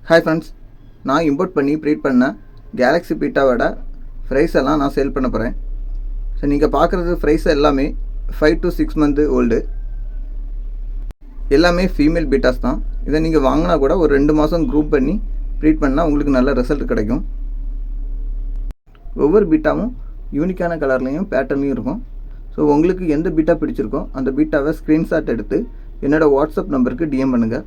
Hi friends, நான் import பண்ணி breed பண்ண கேலக்ஸி பீட்டாவோட ஃப்ரைஸ் எல்லாம் நான் சேல் பண்ண போகிறேன். ஸோ நீங்கள் பார்க்குறது ஃப்ரைஸ் எல்லாமே 5 to 6 மந்த்து ஓல்டு, எல்லாமே ஃபீமேல் பீட்டாஸ் தான். இதை நீங்கள் வாங்கினா கூட ஒரு 2 மாதம் க்ரூப் பண்ணி ப்ரீட் பண்ணால் உங்களுக்கு நல்ல ரிசல்ட் கிடைக்கும். ஒவ்வொரு பீட்டாவும் யூனிக்கான கலர்லேயும் பேட்டர்ன்லையும் இருக்கும். ஸோ உங்களுக்கு எந்த பீட்டா பிடிச்சிருக்கோ அந்த பீட்டாவை ஸ்க்ரீன்ஷாட் எடுத்து என்னோடய வாட்ஸ்அப் நம்பருக்கு டிஎம் பண்ணுங்கள்.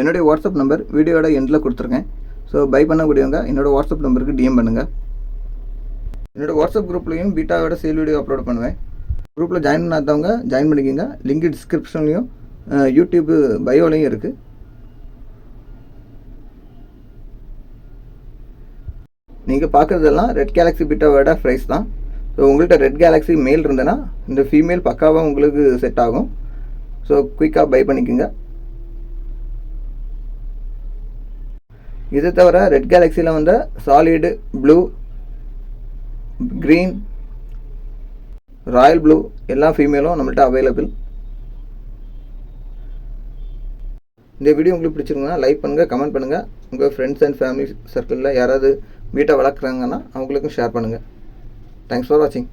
என்னுடைய வாட்ஸ்அப் நம்பர் வீடியோட எண்டில் கொடுத்துருக்கேன். ஸோ பை பண்ணக்கூடியவங்க என்னோடய வாட்ஸ்அப் நம்பருக்கு டிஎம் பண்ணுங்கள். என்னோடய வாட்ஸ்அப் குரூப்லேயும் பீட்டாவோட சேல் வீடியோ அப்லோட் பண்ணுவேன். குரூப்பில் ஜாயின் பண்ணாதவங்க ஜாயின் பண்ணிக்கோங்க. லிங்க் டிஸ்கிரிப்ஷன்லையும் யூடியூப் பயோலையும் இருக்குது. நீங்கள் பார்க்குறதெல்லாம் ரெட் கேலக்ஸி பீட்டாவோட ப்ரைஸ் தான். ஸோ உங்கள்கிட்ட ரெட் கேலக்ஸி மேல் இருந்ததுன்னா இந்த ஃபீமேல் பக்காவாக உங்களுக்கு செட் ஆகும். ஸோ குயிக்காக பை பண்ணிக்கோங்க. இதை தவிர ரெட் கேலக்ஸியில் வந்த solid blue, green, Royal blue எல்லா ஃபீமேலும் நம்மள்ட்ட அவைலபிள். இந்த வீடியோ உங்களுக்கு பிடிச்சிருந்தா லைக் பண்ணுங்கள், கமெண்ட் பண்ணுங்கள். உங்கள் ஃப்ரெண்ட்ஸ் அண்ட் ஃபேமிலி சர்க்கிளில் யாராவது பீட்டா வளர்க்குறாங்கன்னா அவங்களுக்கும் ஷேர் பண்ணுங்கள். தேங்க்ஸ் ஃபார் வாட்சிங்.